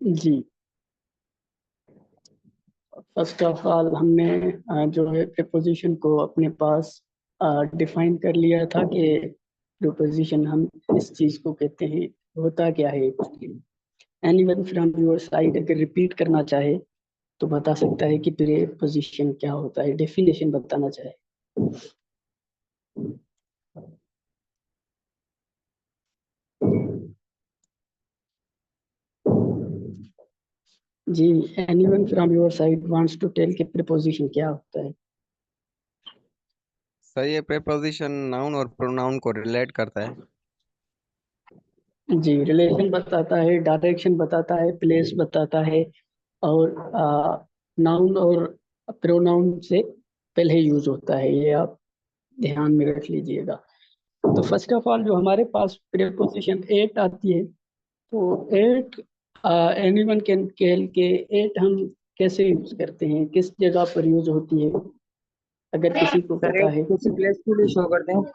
Ji, first of all हमने जो है प्रीपोजिशन को अपने पास डिफाइन कर लिया था कि प्रीपोजिशन हम इस चीज को कहते हैं, होता क्या है। एनीवन फ्रॉम योर साइड अगर रिपीट करना चाहे तो बता सकता है कि प्रीपोजिशन क्या होता है, डेफिनेशन बताना चाहे। जी, anyone from your side wants to tell कि प्रीपोजिशन क्या होता है। सर ये प्रीपोजिशन नाउन और प्रोनाउन को रिलेट करता है। जी, रिलेशन बताता है, डायरेक्शन बताता है, प्लेस बताता है, और नाउन और प्रोनाउन से पहले यूज होता है, ये आप ध्यान में रख लीजिएगा। तो फर्स्ट ऑफ ऑल जो हमारे पास प्रीपोजिशन एट आती है, तो एट एनीवन कैन टेल के एट हम कैसे यूज करते हैं, किस जगह पर यूज होती है, अगर किसी को सर पता एक है। किसी प्लेस के लिए शो करते हैं।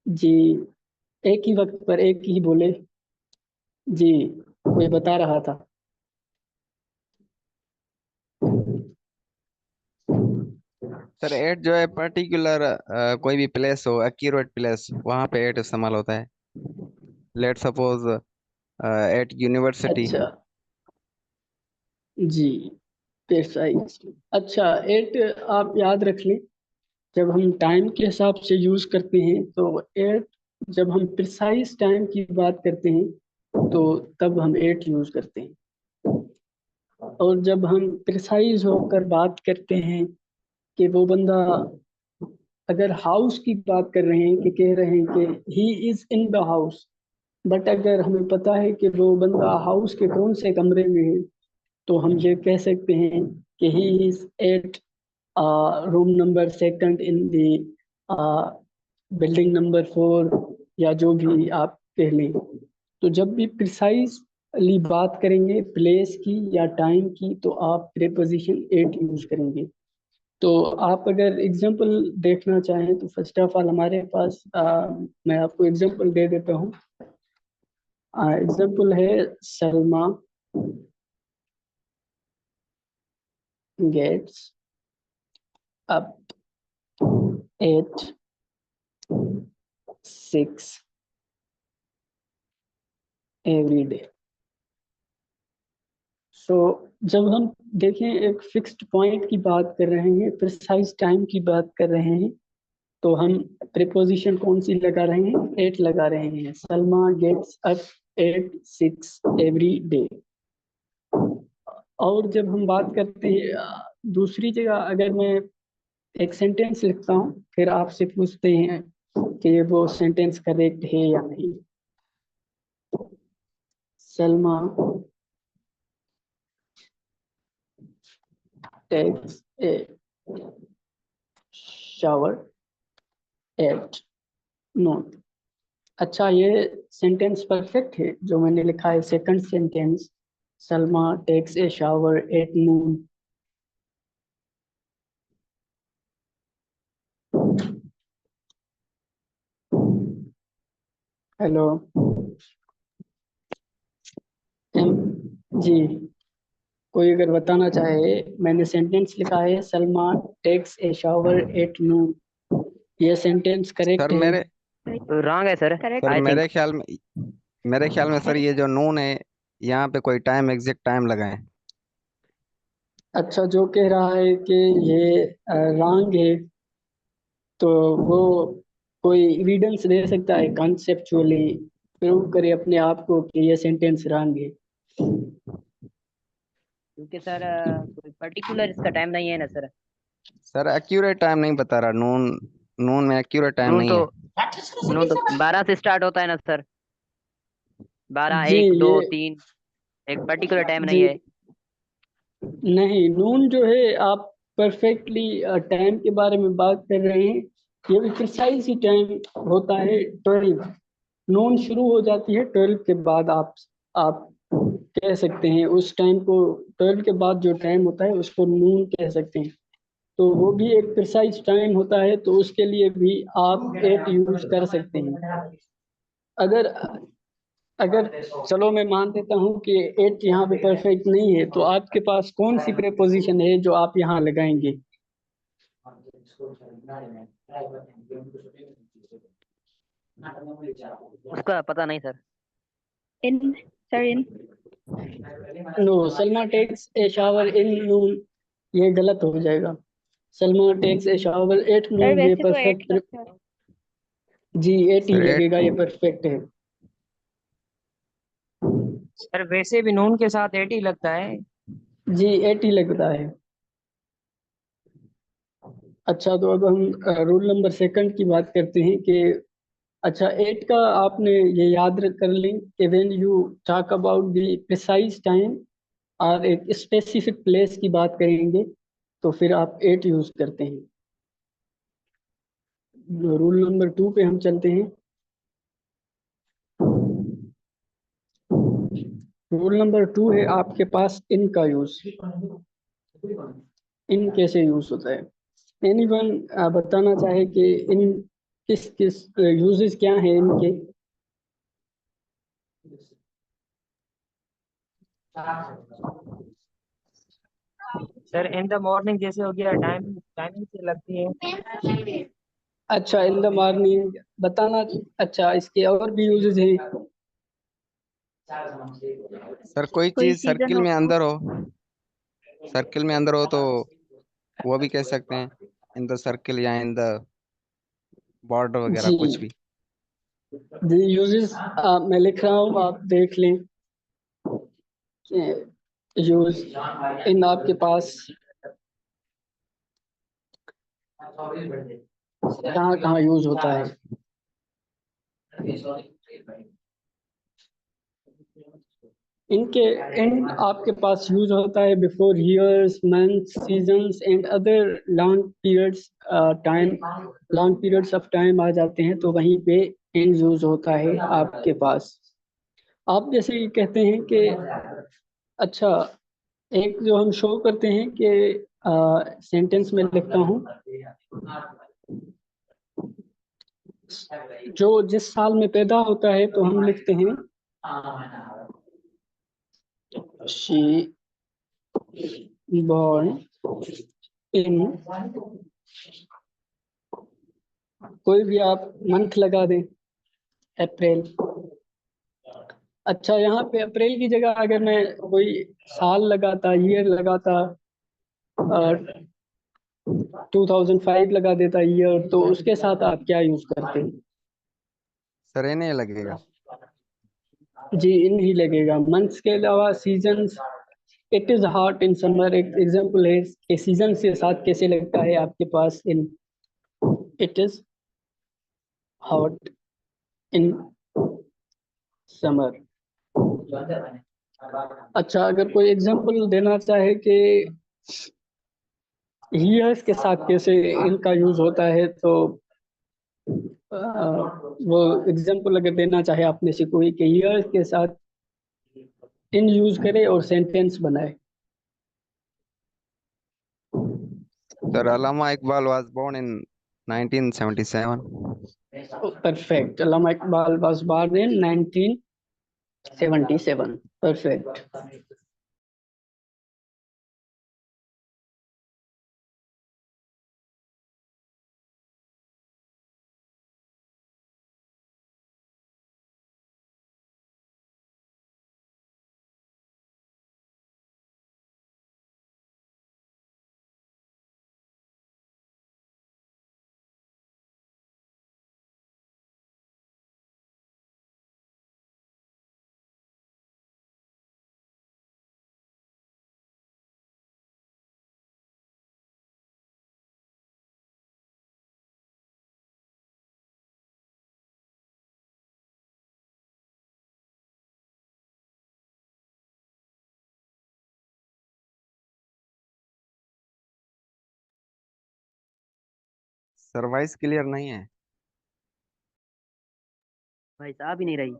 जी, एक ही वक्त पर एक ही बोले। जी, कोई बता रहा था। सर एट जो है पर्टिकुलर कोई भी प्लेस हो, एक्यूरेट प्लेस, वहां पे एट इस्तेमाल होता है। Let suppose at university. अच्छा, जी, प्रिसाइज। अच्छा, एट आप याद रख लें, जब हम टाइम के हिसाब से यूज करते हैं तो एट, जब हम प्रिसाइज टाइम की बात करते हैं तो तब हम एट यूज करते हैं। और जब हम प्रिसाइज होकर बात करते हैं कि वो बंदा, अगर हाउस की बात कर रहे हैं कि कह रहे हैं कि he is in the house, but अगर हमें पता है कि वो बंदा हाउस के कौन से कमरे में है, तो हम ये कह सकते हैं कि he is at room number second in the building number 4, या जो भी आप कह लें। तो जब भी प्रिसाइजली बात करेंगे प्लेस की या टाइम की, तो आप प्रीपोजिशन एट यूज करेंगे। तो आप अगर एग्जांपल देखना चाहें तो फर्स्ट ऑफ ऑल हमारे पास मैं आपको एग्जांपल दे देता हूँ। एग्जांपल है, Salma gets up at 6 every day. So जब हम देखें एक फिक्स्ड पॉइंट की बात कर रहे हैं, प्रिसाइज टाइम की बात कर रहे हैं, तो हम प्रीपोजिशन कौन सी लगा रहे हैं, एट लगा रहे हैं। Salma gets up at 6 every day. और जब हम बात करते हैं दूसरी जगह, अगर मैं एक सेंटेंस लिखता हूँ फिर आपसे पूछते हैं कि ये वो सेंटेंस करेक्ट है या नहीं। Salma takes a shower at noon. अच्छा, ये सेंटेंस परफेक्ट है जो मैंने लिखा है, second sentence, Salma takes a shower at noon. Hello. जी, कोई अगर बताना चाहे, मैंने सेंटेंस लिखा है Salma takes a shower at noon, ये सेंटेंस सर करेक्ट है। मेरे रॉन्ग है सर, सर आई थिंक। मेरे ख्याल में सर ये जो नून है, यहाँ पे कोई टाइम, एग्जैक्ट टाइम लगाए। अच्छा, जो कह रहा है कि ये रॉन्ग है, तो वो कोई एविडेंस दे सकता है, कॉन्सेप्चुअली प्रूव करे अपने आप को कि ये सेंटेंस रॉन्ग है। क्योंकि सर कोई पर्टिकुलर इसका टाइम नहीं है ना सर। सर एक्यूरेट टाइम नहीं बता रहा, नून नून में एक्यूरेट टाइम नून नहीं तो है। नून तो 12 से स्टार्ट होता है ना सर। 12, जी, 1, 2, ये 3। एक पर्टिकुलर टाइम नहीं जी है। नहीं, नून जो है, आप परफेक्टली टाइम के बारे में बात कर रहे हैं, ये भी प्रिसाइज ही टाइम होता है 12। नून शुरू हो जाती है 12 के बाद, आप कह सकते हैं उस टाइम को, 12 के बाद जो टाइम होता है उसको नून कह सकते हैं। तो वो भी एक प्रिसाइज टाइम होता है, तो उसके लिए भी आप एट यूज कर सकते हैं। अगर अगर चलो मैं मान लेता हूँ कि एट यहाँ पे परफेक्ट नहीं है, तो आपके पास कौन सी प्रेपोजिशन है जो आप यहाँ लगाएंगे? उसका पता नहीं sir. In, sir, in. No, Salma takes a shower in noon, ये गलत हो जाएगा। Salma takes a shower at sir noon, ये वैसे तो 8 परफेक्ट। लगता है। जी, एट ही सर एट लगेगा, ये परफेक्ट है। सर वैसे भी नून के साथ 80 लगता है। जी, एट ही लगता है। अच्छा, तो अब हम रूल नंबर सेकंड की बात करते हैं कि अच्छा, एट का आपने ये याद कर लें कि when you talk about the precise time और एक स्पेसिफिक प्लेस की बात करेंगे, तो फिर आप एट यूज करते हैं। रूल नंबर टू पे हम चलते हैं। रूल नंबर टू है आपके पास इन का यूज। इन कैसे यूज होता है? एनीवन बताना चाहे कि इन किस किस यूजेस क्या हैं इनके? सर इन द मॉर्निंग जैसे हो गया, टाइमिंग टाइमिंग से लगती है। अच्छा, इन द मॉर्निंग बताना। अच्छा, इसके और भी यूजेस हैं? सर कोई कोई चीज सीजन सर्किल हो में तो। अंदर हो, सर्किल में अंदर हो तो वो भी कह सकते हैं, इन द सर्किल या इन द बॉर्डर वगैरह जी, कुछ भी। दी यूजेस मैं लिख रहा हूँ, आप देख लें। यूज इन आपके पास कहाँ कहाँ यूज होता है? इनके इन आपके पास यूज होता है before years, months, seasons and other long periods time. Long periods of time आ जाते हैं तो वहीं पे इन यूज होता है आपके पास। आप जैसे ये कहते हैं कि अच्छा, एक जो हम शो करते हैं कि सेंटेंस में लिखता हूँ, जो जिस साल में पैदा होता है तो हम लिखते हैं शी born in, कोई भी आप मंथ लगा दें, अप्रैल। अच्छा, यहाँ पे अप्रैल की जगह अगर मैं कोई साल लगाता, ईयर लगाता, 2005 लगा देता ईयर, तो उसके साथ आप क्या यूज करते? सर ये नहीं लगेगा। जी, इन ही लगेगा। मंथ्स के अलावा seasons, it is hot in summer एक एग्जांपल है कि सीजन के साथ कैसे लगता है आपके पास in. It is hot in summer. अच्छा, अगर कोई एग्जांपल देना चाहे कि ईयर्स के साथ कैसे इनका यूज होता है, तो वो एग्जांपल अगर देना चाहे आप में से कोई कि ईयर्स के साथ इन यूज करे और सेंटेंस बनाए। Sir Allama Iqbal was born in 1977। Perfect. Allama Iqbal was born in 1977। Perfect. Sir voice clear नहीं है। भाई साहब ही नहीं रही।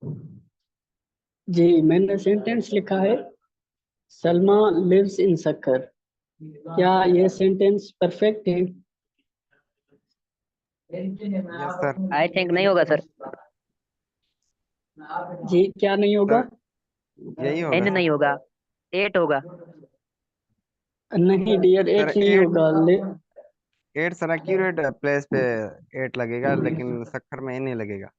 जी मैंने सेंटेंस लिखा है, सलमा लिव्स इन सक्कर। क्या ये सेंटेंस परफेक्ट है? Yes sir. आई थिंक नहीं होगा सर। जी क्या नहीं होगा? सर यही होगा एन सर। नहीं होगा, 8 होगा। नहीं डियर, सर 8 नहीं 8, होगा। 8 सर एक्यूरेट प्लेस पे 8 लगेगा, लेकिन सक्खर में नहीं लगेगा।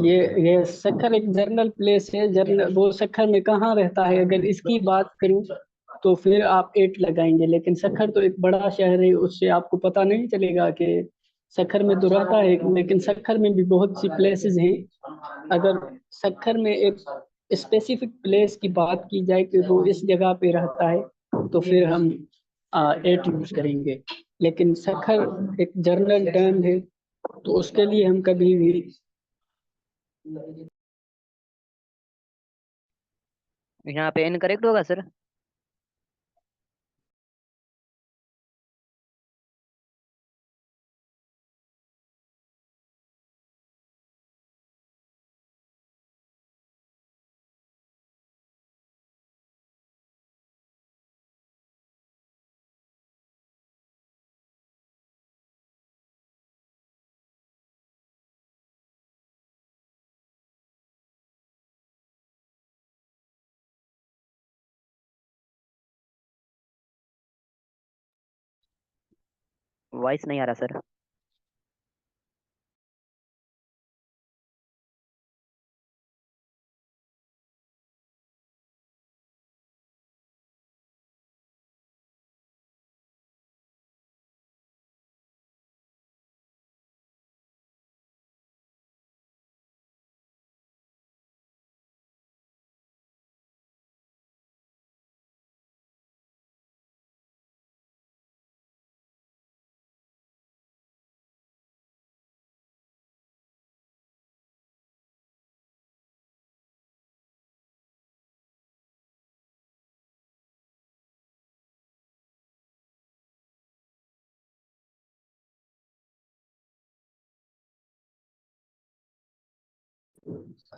ये सक्खर एक जर्नल प्लेस है, जर्नल वो सक्खर में कहाँ रहता है? अगर इसकी बात करूं तो फिर आप 8 लगाएंगे, लेकिन सक्खर तो एक बड़ा शहर है, उससे आपको पता नहीं चलेगा कि सक्खर में तो रहता है। लेकिन सक्खर में भी बहुत सी प्लेसेस हैं। अगर सक्खर में एक स्पेसिफिक प्लेस की बात की जाए कि वो इस जगह पे रहता है, तो फिर हम 8 यूज करेंगे। लेकिन सक्खर एक जर्नल टर्म है, तो उसके लिए हम कभी भी यहाँ पे एन करेक्ट होगा सर। वॉइस नहीं आ रहा सर।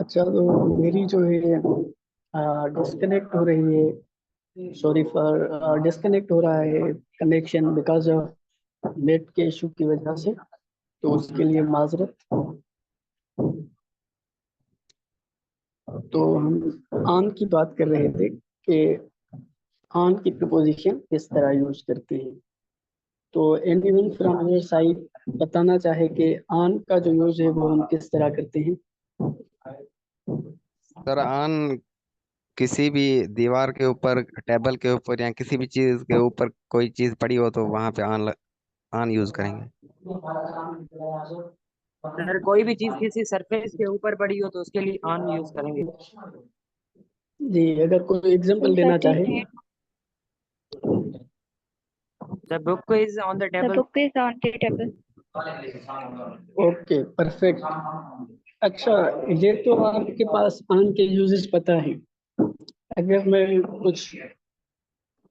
अच्छा, तो मेरी जो है डिस्कनेक्ट हो रही है। सॉरी फॉर डिस्कनेक्ट हो रहा है कनेक्शन बिकॉज ऑफ नेट के इशू की वजह से, तो उसके लिए माजरत। तो हम आन की बात कर रहे थे कि आन की प्रपोजिशन किस तरह यूज करते हैं। तो एनीवन फ्रॉम योर साइड बताना चाहे कि आन का जो यूज है वो हम किस तरह करते हैं? सर ऑन किसी भी दीवार के ऊपर, टेबल के ऊपर, या किसी भी चीज के ऊपर कोई चीज पड़ी हो तो वहां पे ऑन यूज करेंगे। सर कोई भी चीज किसी सरफेस के ऊपर पड़ी हो तो उसके लिए ऑन यूज करेंगे। जी अगर कोई एग्जांपल In देना certain चाहे। case, the book is on the the table. book is on the table. Okay perfect. अच्छा, ये तो आपके पास आन के यूजेस पता है। अगर मैं कुछ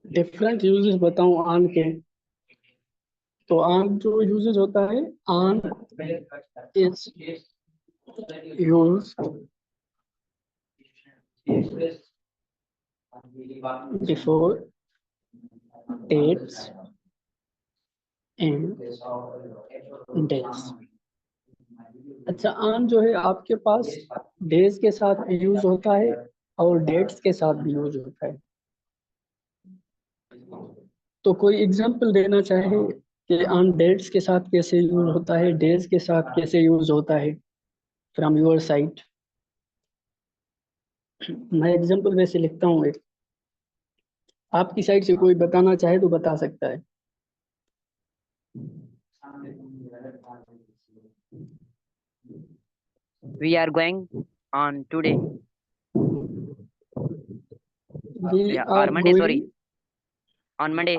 डिफरेंट यूजेस बताऊं आन के, तो आन जो यूजेस होता है, on is use before dates and days. अच्छा, आन जो है आपके पास डेज के साथ भी यूज होता है और डेट्स के साथ भी यूज होता है। तो कोई एग्जांपल देना चाहे कि ऑन डेट्स के साथ कैसे यूज होता है, डेज के साथ कैसे यूज होता है फ्रॉम योर साइड? मैं एग्जांपल वैसे लिखता हूँ एक, आपकी साइड से कोई बताना चाहे तो बता सकता है। We are going on today, we और are Monday, sorry, going. On Monday.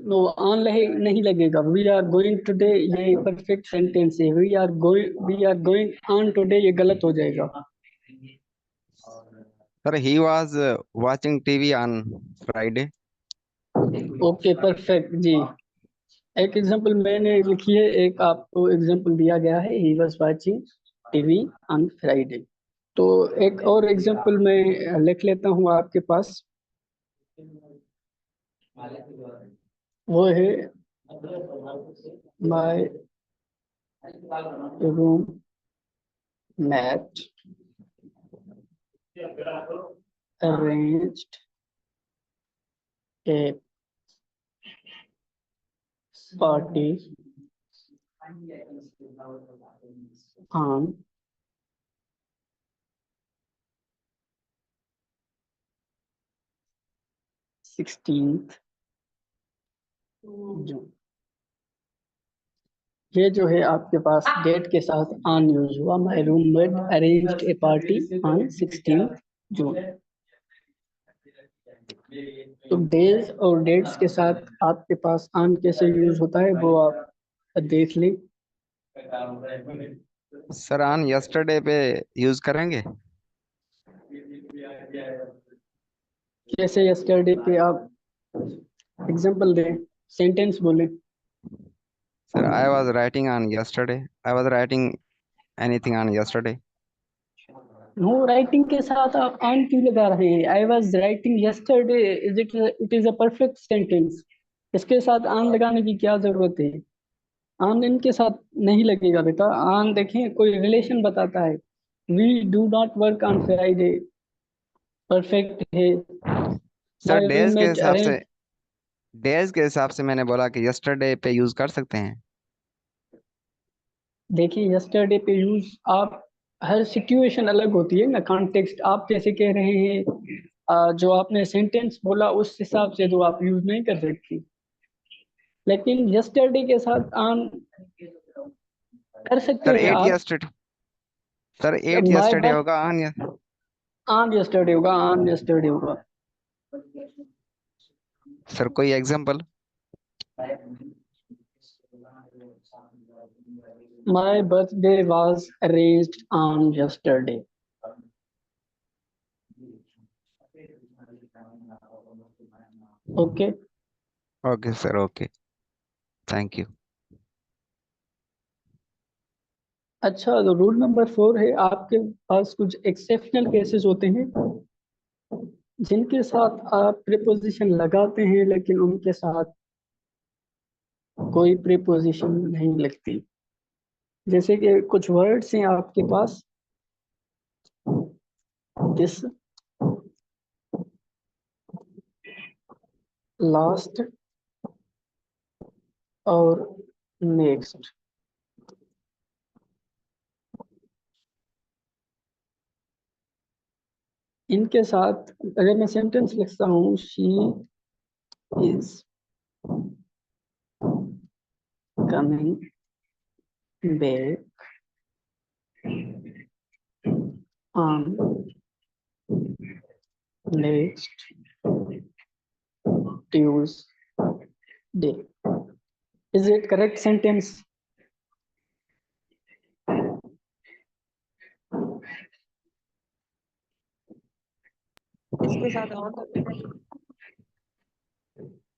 No, on नहीं लगेगा। वी आर गोइंग टुडे ये परफेक्ट सेंटेंस है। We are going on today ये गलत हो जाएगा। Sir he was watching TV on Friday. Okay perfect जी। एक एग्जांपल मैंने लिखी है, एक आपको एग्जांपल दिया गया है, ही was watching TV on Friday. तो एक और एग्जांपल मैं लिख लेता हूँ आपके पास, वो है my roommate arranged a party on 16th June. ये जो है आपके पास डेट के साथ ऑन यूज हुआ, my roommate arranged a party on 16th June. तो डेज और डेट्स के साथ आपके पास ऑन कैसे यूज होता है वो आप देख लें। सर ऑन यस्टरडे पे यूज करेंगे? कैसे यस्टरडे पे आप एग्जांपल दें, सेंटेंस बोलें। Sir I was writing on yesterday, I was writing anything on yesterday. No, writing के साथ आप ऑन क्यों लगा रहे हैं? I was writing yesterday, it is a perfect sentence. इसके साथ ऑन लगाने की क्या जरूरत है? ऑन इनके साथ नहीं लगेगा बेटा। ऑन देखें कोई रिलेशन बताता है। We do not work on Friday, perfect है। सर माय डेज के रूममेट हिसाब अरेंज, से, डेज के हिसाब से मैंने बोला कि यस्टरडे पे यूज कर सकते हैं। देखिए यस्टरडे पे यूज आप, हर सिचुएशन अलग होती है ना, कॉन्टेक्स्ट आप कैसे कह रहे हैं, जो आपने सेंटेंस बोला उस हिसाब से तो आप यूज नहीं कर सकती। लेकिन यस्टरडे के साथ ऑन कर सकते सर हैं एट आप। Yesterday, sir at by yesterday by, होगा ऑन। ऑन यस्टरडे होगा, ऑन यस्टरडे होगा। सर कोई example? My birthday was arranged on yesterday. Okay. Okay sir, okay, thank you. अच्छा, तो रूल नंबर 4 है, आपके पास कुछ एक्सेप्शनल केसेस होते हैं जिनके साथ आप प्रीपोजिशन लगाते हैं लेकिन उनके साथ कोई प्रीपोजिशन नहीं लगती। जैसे कि कुछ वर्ड्स हैं आपके पास, दिस, लास्ट और नेक्स्ट। इनके साथ अगर मैं सेंटेंस लिखता हूँ, she is coming back on next Tuesday, is it correct sentence? इसके साथ और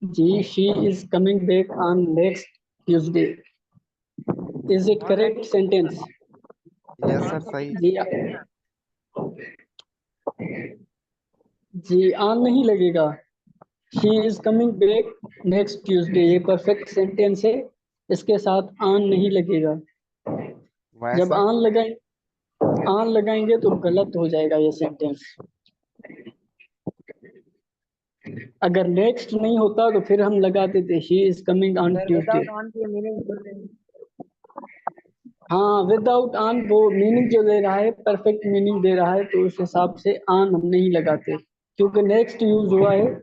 जी, she is coming back on next Tuesday, is it और करेक्ट सेंटेंस? यस सर, सही। जी, जी ऑन नहीं लगेगा। She is coming back next Tuesday, ये परफेक्ट सेंटेंस है, इसके साथ ऑन नहीं लगेगा। वाई जब सर? ऑन लगाएंगे तो गलत हो जाएगा ये सेंटेंस। अगर नेक्स्ट नहीं होता तो फिर हम लगा देते she is coming on sir Tuesday. Without on की मीनिंग हाँ, विदाउट ऑन वो मीनिंग जो दे रहा है, परफेक्ट मीनिंग दे रहा है, तो उस हिसाब से ऑन हम नहीं लगाते, क्योंकि नेक्स्ट यूज हुआ है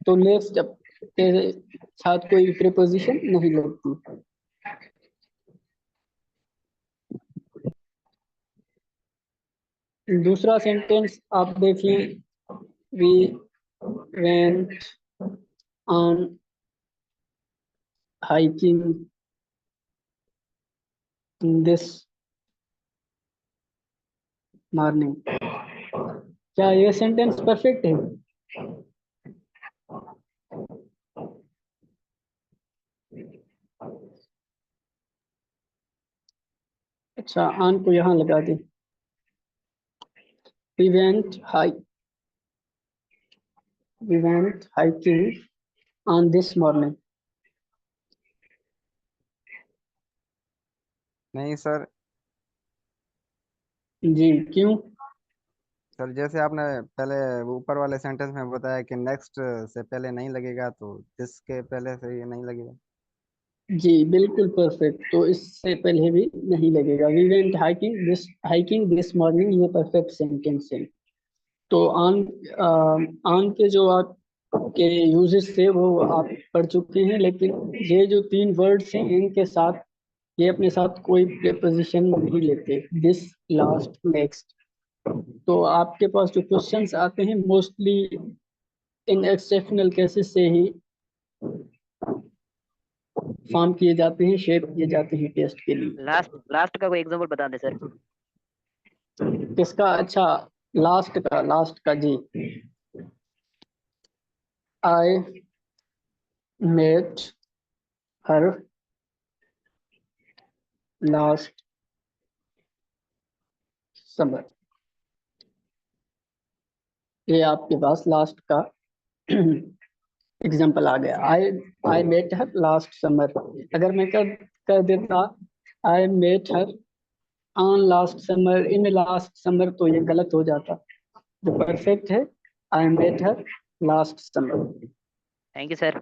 तो नेक्स्ट के साथ कोई प्रीपोजिशन नहीं लगती। दूसरा सेंटेंस आप देख लें, we went on hiking this morning. क्या ये सेंटेंस परफेक्ट है? अच्छा, ऑन को यहाँ लगा दे। We went hike. We went hiking on this morning. नहीं सर। जी, क्यों? सर जैसे आपने पहले ऊपर वाले सेंटेंस में बताया कि नेक्स्ट से पहले नहीं लगेगा, तो जिसके पहले से ये नहीं लगेगा। जी बिल्कुल परफेक्ट। तो इससे पहले भी नहीं लगेगा। We went hiking this morning, ये परफेक्ट सेंटेंस है। तो ऑन के जो आप के यूजेस थे वो आप पढ़ चुके हैं, लेकिन ये जो 3 वर्ड्स हैं इनके साथ ये अपने साथ कोई प्रीपोजिशन नहीं लेते। This, last, next. तो आपके पास जो क्वेश्चंस आते हैं मोस्टली इन एक्सेप्शनल केसेस से ही फॉर्म किए जाते हैं, शेप किए जाते हैं टेस्ट के लिए। लास्ट लास्ट का कोई एग्जांपल बता दे सर। किसका? अच्छा, लास्ट का जी। I met her last summer. ये आपके पास लास्ट का एग्जाम्पल आ गया। I met her last summer. अगर मैं कर देता I met her on last summer, in last summer, तो ये गलत हो जाता। जो परफेक्ट है, I met her last summer. Thank you sir.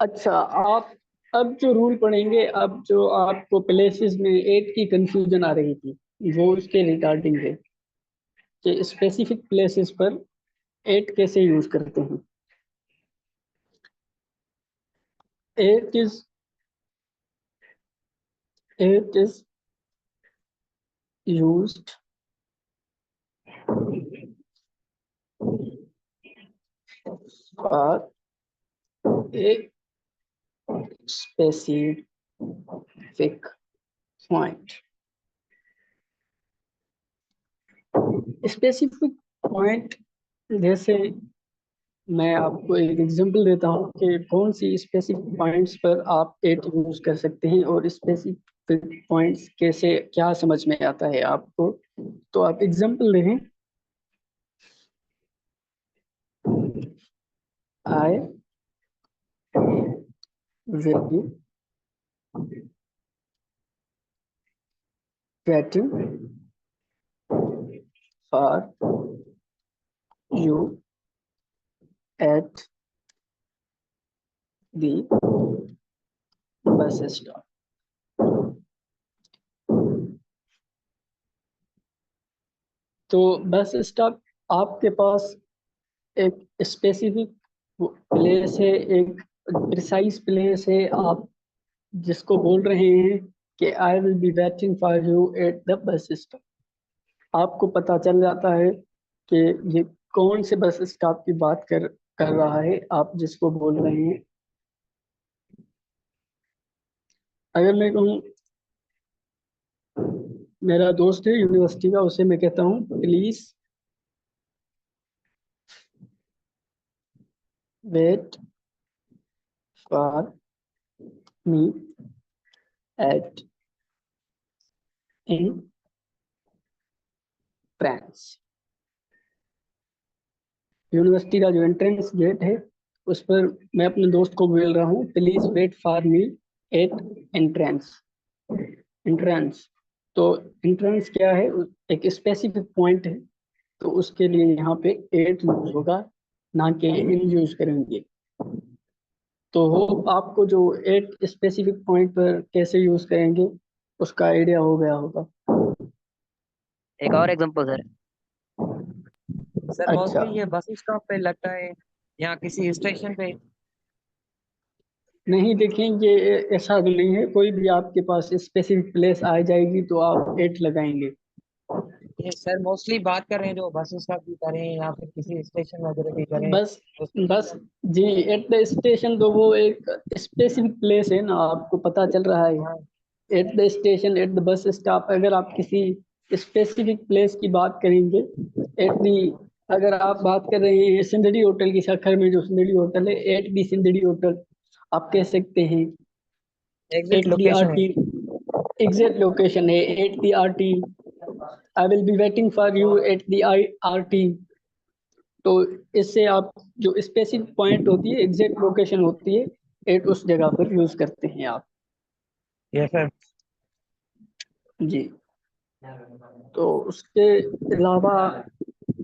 अच्छा, आप अब जो रूल पढ़ेंगे, अब जो आपको प्लेसेस में एट की कंफ्यूजन आ रही थी वो उसके रिगार्डिंग है कि स्पेसिफिक प्लेसेस पर एट कैसे यूज करते हैं। At is at is used for a specific point. Specific point, जैसे मैं आपको एक एग्जांपल देता हूँ कि कौन सी स्पेसिफिक पॉइंट्स पर आप एट यूज कर सकते हैं और स्पेसिफिक पॉइंट्स कैसे, क्या समझ में आता है आपको। तो आप एग्जांपल लें। I will be waiting for you at the bus stop. तो बस स्टॉप आपके पास एक स्पेसिफिक प्लेस है, एक प्रिसाइज प्लेस है, आप जिसको बोल रहे हैं कि I will be waiting for you at the bus stop. आपको पता चल जाता है कि ये कौन से बस स्टॉप की बात कर रहा है आप जिसको बोल रहे हैं। अगर मैं कहूँ मेरा दोस्त है यूनिवर्सिटी का, उसे मैं कहता हूँ please wait for me at in France. University का जो एंट्रेंस गेट है उस पर मैं अपने दोस्त को बोल रहा हूँ please wait for me at entrance. Entrance, तो एंट्रेंस क्या है? एक स्पेसिफिक पॉइंट है, तो उसके लिए यहाँ पे एट यूज होगा, ना कि इन यूज करेंगे। तो वो आपको जो एट स्पेसिफिक पॉइंट पर कैसे यूज करेंगे उसका आइडिया हो गया होगा। एक और एग्जांपल सर। सर अच्छा, मोस्टली ये बस स्टॉप पे लगता है या किसी स्टेशन पे। नहीं देखेंगे, ऐसा तो नहीं है। कोई भी आपके पास स्पेसिफिक प्लेस आ जाएगी तो आप एट लगाएंगे। ये सर मोस्टली बात कर रहे हैं जो बस स्टॉप की करें या फिर किसी स्टेशन वगैरह की करें। बस उस बस जी, एट द स्टेशन, तो वो एक स्पेसिफिक प्लेस है ना, आपको पता चल रहा है। हाँ at the station, at the bus stop, अगर आप किसी स्पेसिफिक प्लेस की बात करेंगे, एट दी, अगर आप बात कर रहे हैं सिंदड़ी होटल की, सखर में जो सिंदड़ी होटल है, एट दी सिंदड़ी होटल आप कह सकते हैं। Exact at the location RT, है। एग्जैक्ट लोकेशन है at the RT, I will be waiting for you at the RT। तो इससे आप जो स्पेसिफिक पॉइंट होती है, एग्जैक्ट लोकेशन होती है, एट उस जगह पर यूज करते हैं आप। Yes sir. जी। तो उसके अलावा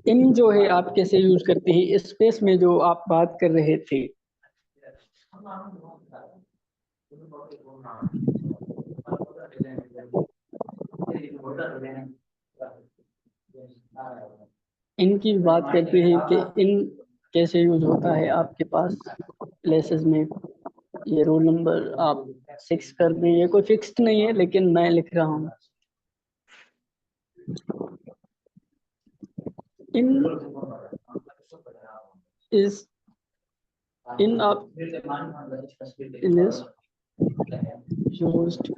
इन जो है आप कैसे यूज करते हैं स्पेस में, जो आप बात कर रहे थे। इनकी बात करते हैं कि इन कैसे यूज होता है आपके पास प्लेसेस में। ये रोल नंबर आप 6 कर दें, ये कोई फिक्स्ड नहीं है लेकिन मैं लिख रहा हूँ। इन इज इन आप in is used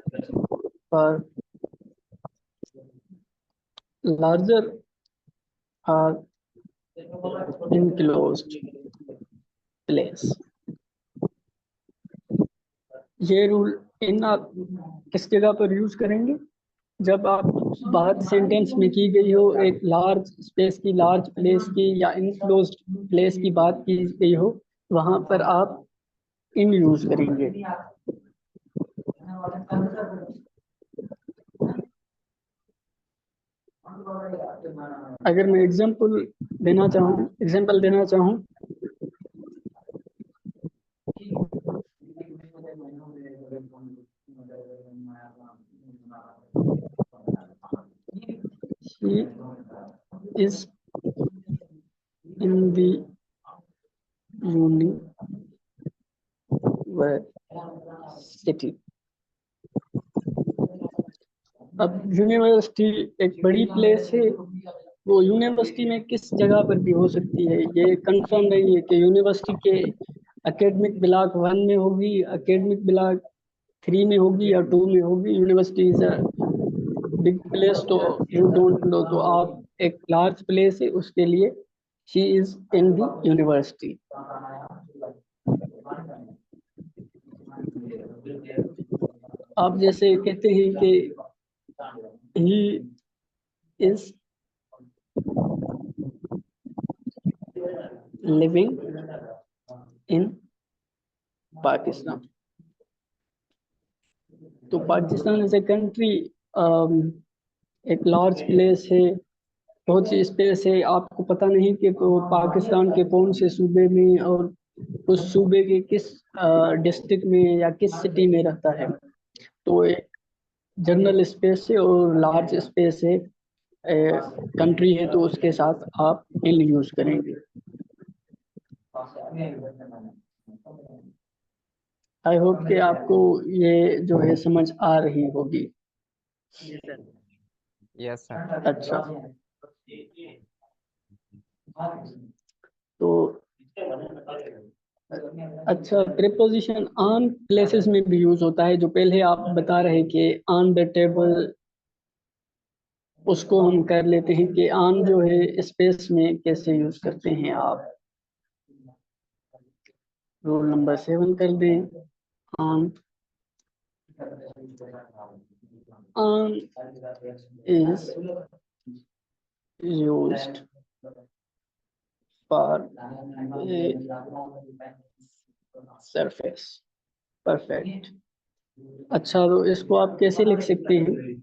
for larger or enclosed place। ये रूल इन आप किस जगह पर यूज करेंगे? जब आप बात सेंटेंस में की गई हो एक लार्ज स्पेस की, लार्ज प्लेस की या इनक्लोज्ड प्लेस की बात की गई हो, वहां पर आप इन यूज करेंगे। अगर मैं एग्जांपल देना चाहूँ he is in the university। अब यूनिवर्सिटी एक बड़ी प्लेस है, वो यूनिवर्सिटी में किस जगह पर भी हो सकती है, ये कंफर्म नहीं है कि यूनिवर्सिटी के एकेडमिक ब्लॉक 1 में होगी, एकेडमिक ब्लॉक 3 में होगी या 2 में होगी। University is a big place, तो यू डोंट नो, तो आप एक लार्ज प्लेस है उसके लिए she is in the university. आप जैसे कहते हैं कि he is living in Pakistan. तो पाकिस्तान एज ए कंट्री एक लार्ज प्लेस है, बहुत सी स्पेस है। आपको पता नहीं कि तो पाकिस्तान के कौन से सूबे में और उस सूबे के किस डिस्ट्रिक्ट में या किस सिटी में रहता है। तो एक जनरल स्पेस है और लार्ज स्पेस है, कंट्री है, तो उसके साथ आप इन यूज करेंगे। आई होप कि आपको ये जो है समझ आ रही होगी। Yes sir. अच्छा, तो अच्छा, प्रीपोजिशन ऑन प्लेसेस में भी यूज होता है। जो पहले आप बता रहे कि ऑन द टेबल, उसको हम कर लेते हैं कि ऑन जो है स्पेस में कैसे यूज करते हैं आप। रूल नंबर 7 कर दें। On is used for a surface. Perfect. अच्छा, तो इसको आप कैसे लिख सकते हैं?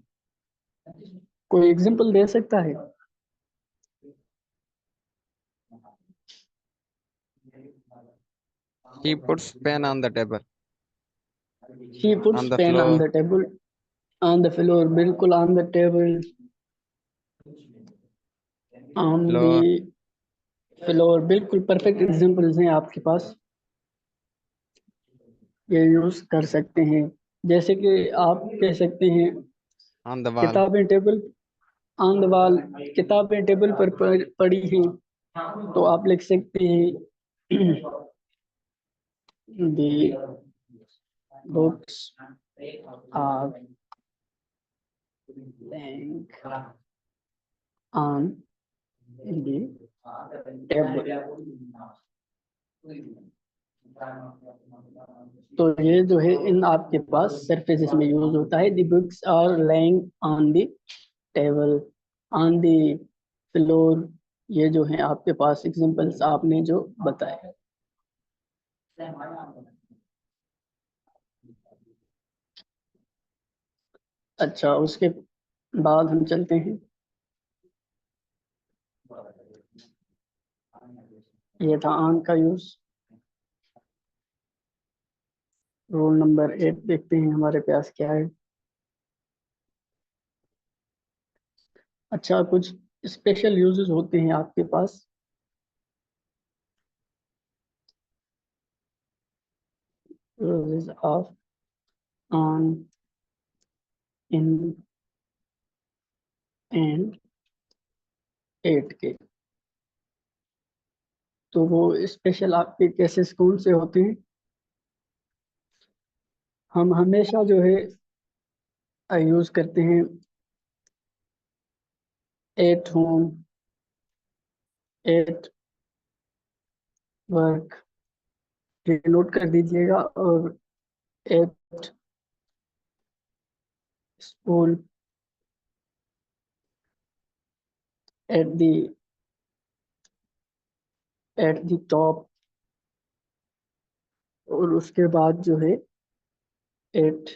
कोई एग्जांपल दे सकता है? He puts pen on the table. He puts On the pen on floor. the table, on the floor, बिल्कुल on the table, on Floor. the floor, बिल्कुल परफेक्ट एग्जांपल्स हैं आपके पास, ये यूज कर सकते हैं। जैसे कि आप कह सकते हैं On the wall. किताबें टेबल ऑन द वॉल, किताबें टेबल पर पड़ी हैं, तो आप लिख सकते हैं the books are laying on the table। तो ये जो है इन आपके पास सरफेसेस में यूज होता है। The books are laying on the table, on the floor. ये जो है आपके पास एग्जांपल्स आपने जो बताए। अच्छा, उसके बाद हम चलते हैं। ये था ऑन का यूज। रूल नंबर 8 देखते हैं हमारे पास क्या है। अच्छा, कुछ स्पेशल यूजेस होते हैं आपके पास। Uses of on, in and 8 के। तो वो स्पेशल आपके केसेस कौन से होते हैं? हम हमेशा जो है यूज करते हैं एट होम, एट वर्क, ये नोट कर दीजिएगा। और at school, at the, at the top, और उसके बाद जो है एट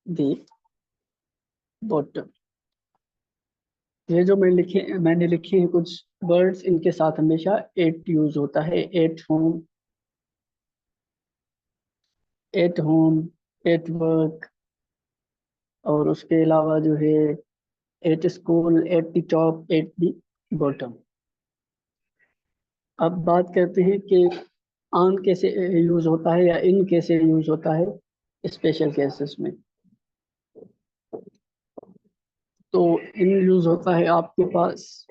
दी बॉटम। ये जो मैंने लिखे हैं कुछ वर्ड्स, इनके साथ हमेशा एट यूज होता है। एट होम, एट वर्क, और उसके अलावा जो है at school, at the top, at the bottom. अब बात करते हैं कि ऑन कैसे यूज होता है या इन कैसे यूज होता है स्पेशल केसेस में। तो इन यूज होता है आपके पास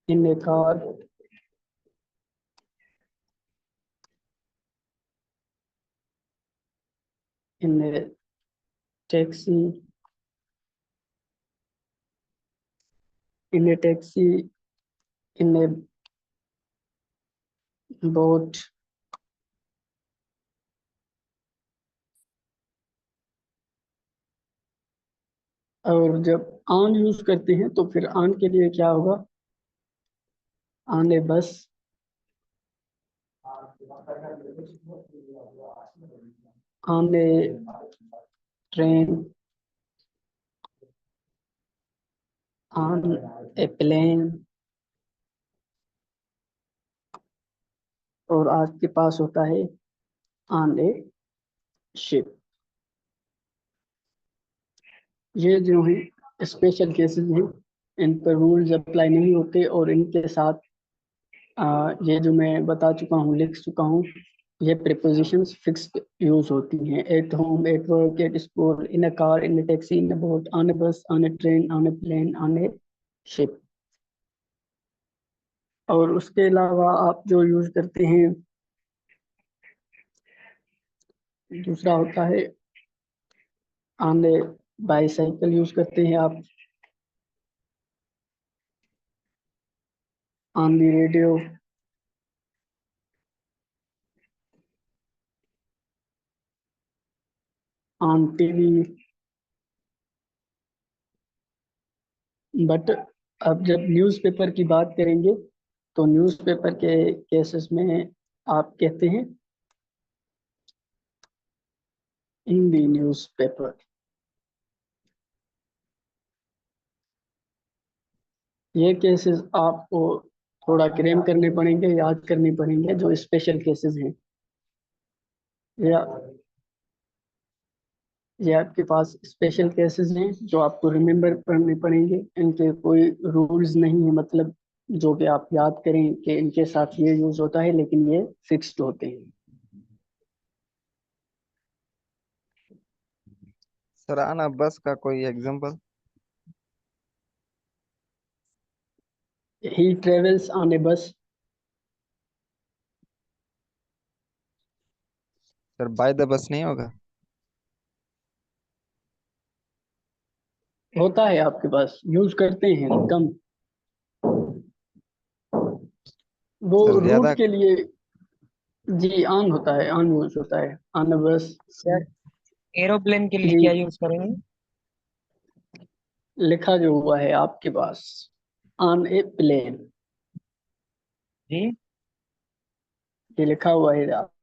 in a car, in a taxi, in a taxi, in a boat. और जब ऑन यूज करते हैं तो फिर ऑन के लिए क्या होगा? On a bus, on a train, on a plane, और आपके पास होता है ऑन ए शिप। ये जो है स्पेशल केसेस हैं, इन पर रूल्स अप्लाई नहीं होते। और इनके साथ ये जो मैं बता चुका हूँ, लिख चुका हूँ, ये प्रीपोजिशंस फिक्स्ड यूज होती हैं। At home, at work, at school, in a car, in a taxi, in a boat, on a bus, on a train, on a plane, on a ship. और उसके अलावा आप जो यूज करते हैं, दूसरा होता है ऑन ए बाईसाइकिल यूज करते हैं आप, on the radio, on TV. But अब जब न्यूज़पेपर की बात करेंगे तो न्यूज़पेपर के केसेस में आप कहते हैं इन दी न्यूज़पेपर। ये केसेस आपको थोड़ा क्रेम करने पड़ेंगे, याद करने पड़ेंगे, जो स्पेशल केसेस हैं। या ये आपके पास स्पेशल केसेस हैं जो आपको रिमेम्बर करने पड़ेंगे। इनके कोई रूल्स नहीं है, मतलब जो कि आप याद करें कि इनके साथ ये यूज होता है, लेकिन ये फिक्स्ड होते हैं। सर आना बस का कोई example? He travels on a bus. Sir by the bus नहीं होगा? होता है आपके पास, यूज करते हैं कम। वो सर ज्यादा रूट के लिए जी ऑन होता है, ऑन यूज होता है ऑन बस। सर एरोप्लेन के लिए जी क्या यूज करेंगे? लिखा जो हुआ है आपके पास, ऑन ए प्लेन, जी ये लिखा हुआ है